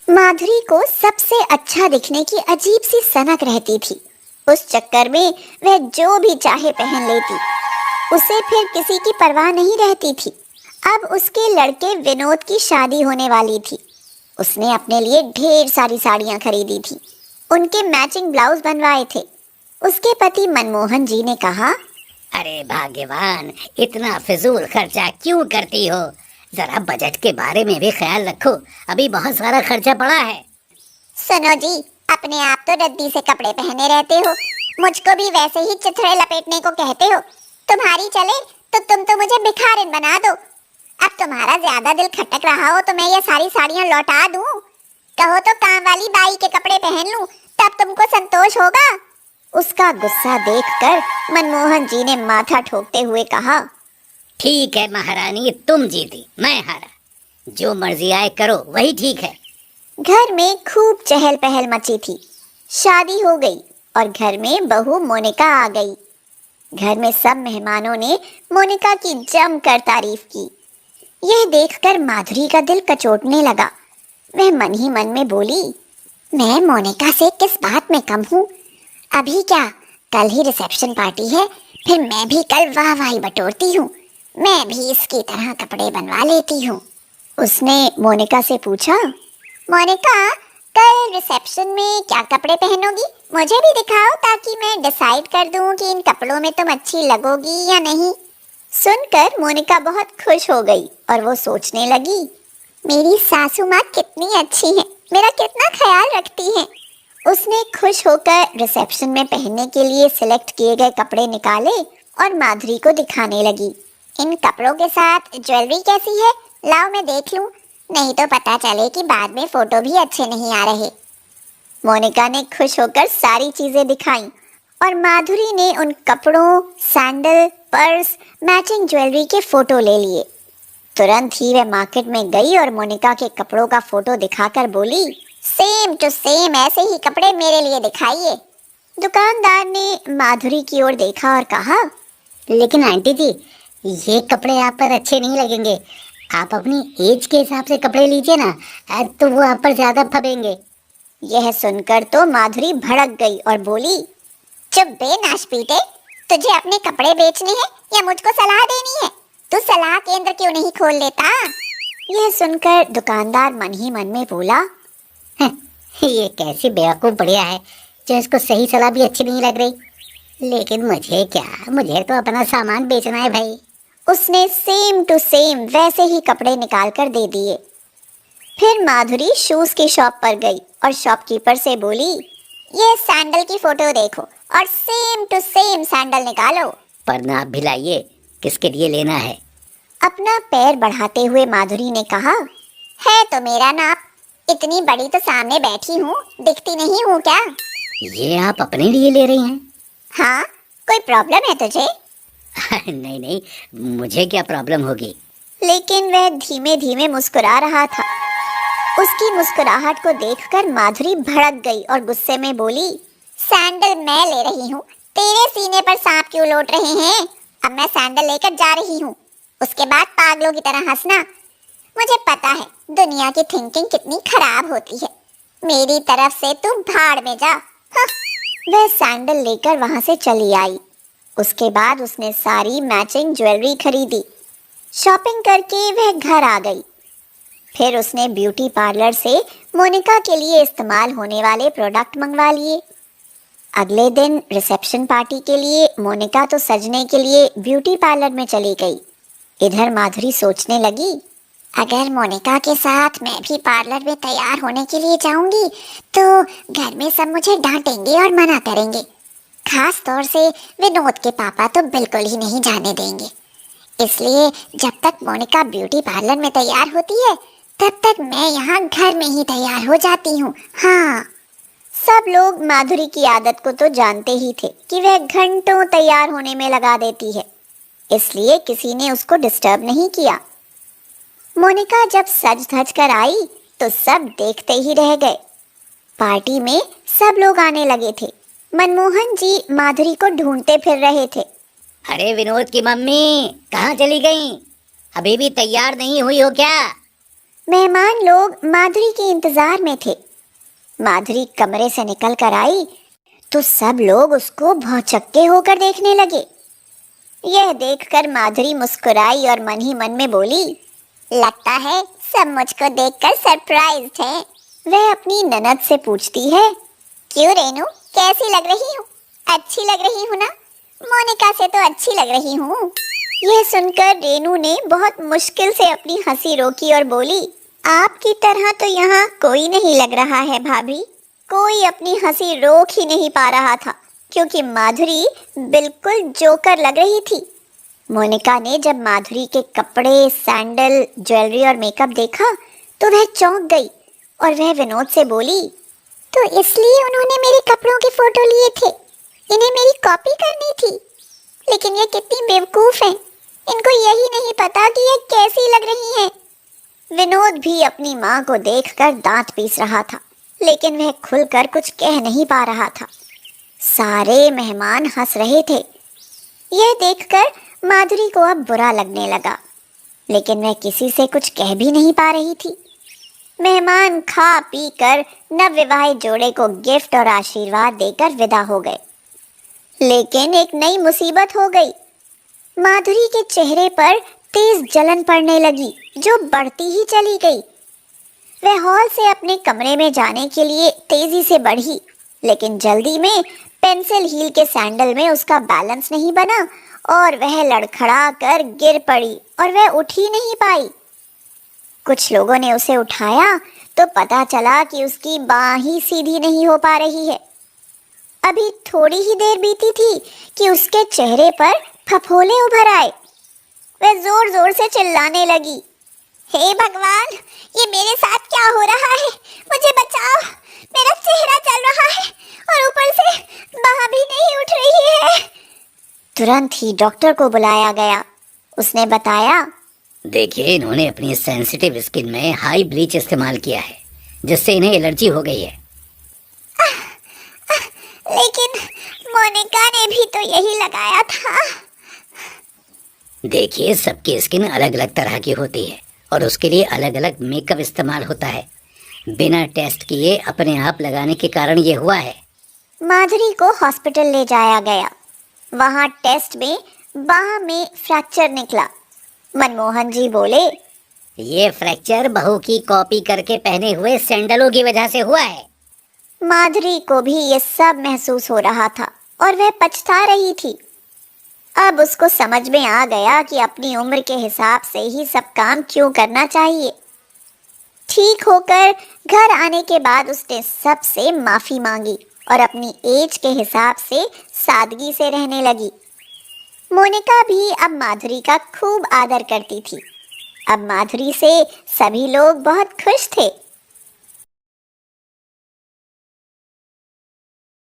माधुरी को सबसे अच्छा दिखने की अजीब सी सनक रहती थी। उस चक्कर में वह जो भी चाहे पहन लेती, उसे फिर किसी की परवाह नहीं रहती थी। अब उसके लड़के विनोद की शादी होने वाली थी। उसने अपने लिए ढेर सारी साड़ियां खरीदी थी, उनके मैचिंग ब्लाउज बनवाए थे। उसके पति मनमोहन जी ने कहा, अरे भाग्यवान, इतना फिजूल खर्चा क्यों करती हो? जरा बजट के बारे में भी ख्याल रखो, अभी बहुत सारा खर्चा पड़ा है। सुनो जी, अपने आप तो रद्दी से कपड़े पहने रहते हो, मुझको भी वैसे ही चिथड़े लपेटने को कहते हो। तुम्हारी चले तो तुम तो मुझे भिखारिन बना दो। अब तुम्हारा ज्यादा दिल खटक रहा हो तो मैं ये सारी साड़ियां लौटा दूं। कहो तो काम वाली बाई के कपड़े पहन लूं, तब तुमको संतोष होगा। उसका गुस्सा देखकर मनमोहन जी ने माथा ठोकते हुए कहा, ठीक है महारानी, तुम जीती, मैं हारा। जो मर्जी आए करो, वही ठीक है। घर में खूब चहल पहल मची थी। शादी हो गई और घर में बहू मोनिका आ गई। घर में सब मेहमानों ने मोनिका की जमकर तारीफ की। यह देखकर माधुरी का दिल कचोटने लगा। वह मन ही मन में बोली, मैं मोनिका से किस बात में कम हूँ? अभी क्या, कल ही रिसेप्शन पार्टी है, फिर मैं भी कल वाहवाही बटोरती हूँ। मैं भी इसकी तरह कपड़े बनवा लेती हूँ। उसने मोनिका से पूछा, मोनिका, कल रिसेप्शन में क्या कपड़े पहनोगी? मुझे भी दिखाओ ताकि मैं डिसाइड कर दूं कि इन कपड़ों में तुम अच्छी लगोगी या नहीं। सुनकर मोनिका बहुत खुश हो गई और वो सोचने लगी, मेरी सासू माँ कितनी अच्छी है, मेरा कितना ख्याल रखती है। उसने खुश होकर रिसेप्शन में पहनने के लिए सिलेक्ट किए गए कपड़े निकाले और माधुरी को दिखाने लगी। इन कपड़ों के साथ ज्वेलरी कैसी है? लाओ मैं देख लूं, नहीं तो पता चले कि बाद में फोटो भी अच्छे नहीं आ रहे। मोनिका ने खुश होकर सारी चीजें दिखाई और माधुरी ने उन कपड़ों, सैंडल, पर्स, मैचिंग ज्वेलरी के फोटो ले लिए। तुरंत ही वह मार्केट में गई और मोनिका के कपड़ों का फोटो दिखाकर बोली, सेम टू सेम ऐसे ही कपड़े मेरे लिए दिखाइए। दुकानदार ने माधुरी की ओर देखा और कहा, लेकिन आंटी जी, ये कपड़े आप पर अच्छे नहीं लगेंगे। आप अपनी एज के हिसाब से कपड़े लीजिए ना, तो वो आप पर ज्यादा फबेंगे। यह सुनकर तो माधुरी भड़क गई और बोली, चुप बे नाशपीटे, तुझे अपने कपड़े बेचने हैं या मुझको सलाह देनी है? तू सलाह केंद्र क्यों नहीं खोल लेता? यह सुनकर दुकानदार मन ही मन में बोला, ये कैसी बेवकूफ बढ़िया है जो इसको सही सलाह भी अच्छी नहीं लग रही। लेकिन मुझे क्या, मुझे तो अपना सामान बेचना है भाई। उसने सेम टू सेम वैसे ही कपड़े निकाल कर दे दिए। फिर माधुरी शूज की शॉप पर गई और शॉपकीपर से बोली, ये सैंडल की फोटो देखो और सेम टू सेम सैंडल निकालो। पर नाप भी लाइए, किसके लिए लेना है? अपना पैर बढ़ाते हुए माधुरी ने कहा, है तो मेरा नाप, इतनी बड़ी तो सामने बैठी हूँ, दिखती नहीं हूँ क्या? ये आप अपने लिए ले रही हैं? हाँ, कोई प्रॉब्लम है तुझे? नहीं नहीं, मुझे क्या प्रॉब्लम होगी? लेकिन वह धीमे धीमे मुस्कुरा रहा था। उसकी मुस्कुराहट को देखकर माधुरी भड़क गई और गुस्से में बोली, सैंडल मैं ले रही हूँ, तेरे सीने पर सांप क्यों लौट रहे हैं? अब मैं सैंडल लेकर जा रही हूँ, उसके बाद पागलों की तरह हंसना। मुझे पता है दुनिया की थिंकिंग कितनी खराब होती है। मेरी तरफ से तू भाड़ में जा। हाँ। वह सैंडल लेकर वहां से चली आई। उसके बाद उसने सारी मैचिंग ज्वेलरी खरीदी। शॉपिंग करके वह घर आ गई। फिर उसने ब्यूटी पार्लर से मोनिका के लिए इस्तेमाल होने वाले प्रोडक्ट मंगवा लिए। अगले दिन रिसेप्शन पार्टी के लिए मोनिका तो सजने के लिए ब्यूटी पार्लर में चली गई। इधर माधुरी सोचने लगी, अगर मोनिका के साथ मैं भी पार्लर में तैयार होने के लिए जाऊंगी तो घर में सब मुझे डांटेंगे और मना करेंगे। खास तौर से विनोद के पापा तो बिल्कुल ही नहीं जाने देंगे। इसलिए जब तक मोनिका ब्यूटी पार्लर में तैयार होती है तब तक मैं यहाँ घर में ही तैयार हो जाती हूँ। हाँ। सब लोग माधुरी की आदत को तो जानते ही थे कि वह घंटों तैयार होने में लगा देती है, इसलिए किसी ने उसको डिस्टर्ब नहीं किया। मोनिका जब सज धज कर आई तो सब देखते ही रह गए। पार्टी में सब लोग आने लगे थे। मनमोहन जी माधुरी को ढूंढते फिर रहे थे। अरे विनोद की मम्मी कहाँ चली गई? अभी भी तैयार नहीं हुई हो क्या? मेहमान लोग माधुरी के इंतजार में थे। माधुरी कमरे से निकल कर आई तो सब लोग उसको भौचक्के होकर देखने लगे। यह देखकर माधुरी मुस्कुराई और मन ही मन में बोली, लगता है सब मुझको देखकर सरप्राइज्ड हैं। वह अपनी ननद से पूछती है, क्यों रेनू, कैसी लग रही हूँ? अच्छी लग रही हूँ ना? मोनिका से तो अच्छी लग रही हूँ। यह सुनकर रेनू ने बहुत मुश्किल से अपनी हंसी रोकी और बोली, आपकी तरह तो यहाँ कोई नहीं लग रहा है भाभी। कोई अपनी हंसी रोक ही नहीं पा रहा था क्योंकि माधुरी बिल्कुल जोकर लग रही थी। मोनिका ने जब माधुरी के कपड़े, सैंडल, ज्वेलरी और मेकअप देखा तो वह चौंक गई और वह विनोद से बोली, तो इसलिए उन्होंने मेरे कपड़ों के फोटो लिए थे, इन्हें मेरी कॉपी करनी थी। लेकिन ये कितनी बेवकूफ हैं, इनको यही नहीं पता कि ये कैसी लग रही हैं। विनोद भी अपनी माँ को देखकर दांत पीस रहा था, लेकिन वह खुलकर कुछ कह नहीं पा रहा था। सारे मेहमान हंस रहे थे। यह देखकर माधुरी को अब बुरा लगने लगा, लेकिन वह किसी से कुछ कह भी नहीं पा रही थी। मेहमान खा पी कर नवविवाहित जोड़े को गिफ्ट और आशीर्वाद देकर विदा हो गए। लेकिन एक नई मुसीबत हो गई। माधुरी के चेहरे पर तेज जलन पड़ने लगी जो बढ़ती ही चली गई। वह हॉल से अपने कमरे में जाने के लिए तेजी से बढ़ी, लेकिन जल्दी में पेंसिल हील के सैंडल में उसका बैलेंस नहीं बना और वह लड़खड़ा कर गिर पड़ी और वह उठ ही नहीं पाई। कुछ लोगों ने उसे उठाया तो पता चला कि उसकी बांह ही सीधी नहीं हो पा रही है। अभी थोड़ी ही देर बीती थी कि उसके चेहरे पर फफोले उभर आए। वह जोर जोर से चिल्लाने लगी, हे भगवान, ये मेरे साथ क्या हो रहा है? मुझे बचाओ, मेरा चेहरा जल रहा है और ऊपर से बांह भी नहीं उठ रही है। तुरंत ही डॉक्टर को बुलाया गया। उसने बताया, देखिए, इन्होंने अपनी सेंसिटिव स्किन में हाई ब्लीच इस्तेमाल किया है, जिससे इन्हें एलर्जी हो गई है। लेकिन मोनिका ने भी तो यही लगाया था। देखिए, सबकी स्किन अलग अलग तरह की होती है और उसके लिए अलग अलग मेकअप इस्तेमाल होता है। बिना टेस्ट किए अपने आप लगाने के कारण ये हुआ है। माधुरी को हॉस्पिटल ले जाया गया। वहां टेस्ट में बांह में फ्रैक्चर निकला। मनमोहन जी बोले, ये फ्रैक्चर बहू की कॉपी करके पहने हुए सैंडलों की वजह से हुआ है। माधुरी को भी ये सब महसूस हो रहा था और वह पछता रही थी। अब उसको समझ में आ गया कि अपनी उम्र के हिसाब से ही सब काम क्यों करना चाहिए। ठीक होकर घर आने के बाद उसने सबसे माफी मांगी और अपनी एज के हिसाब से सादगी से रहने लगी। मोनिका भी अब माधुरी का खूब आदर करती थी। अब माधुरी से सभी लोग बहुत खुश थे।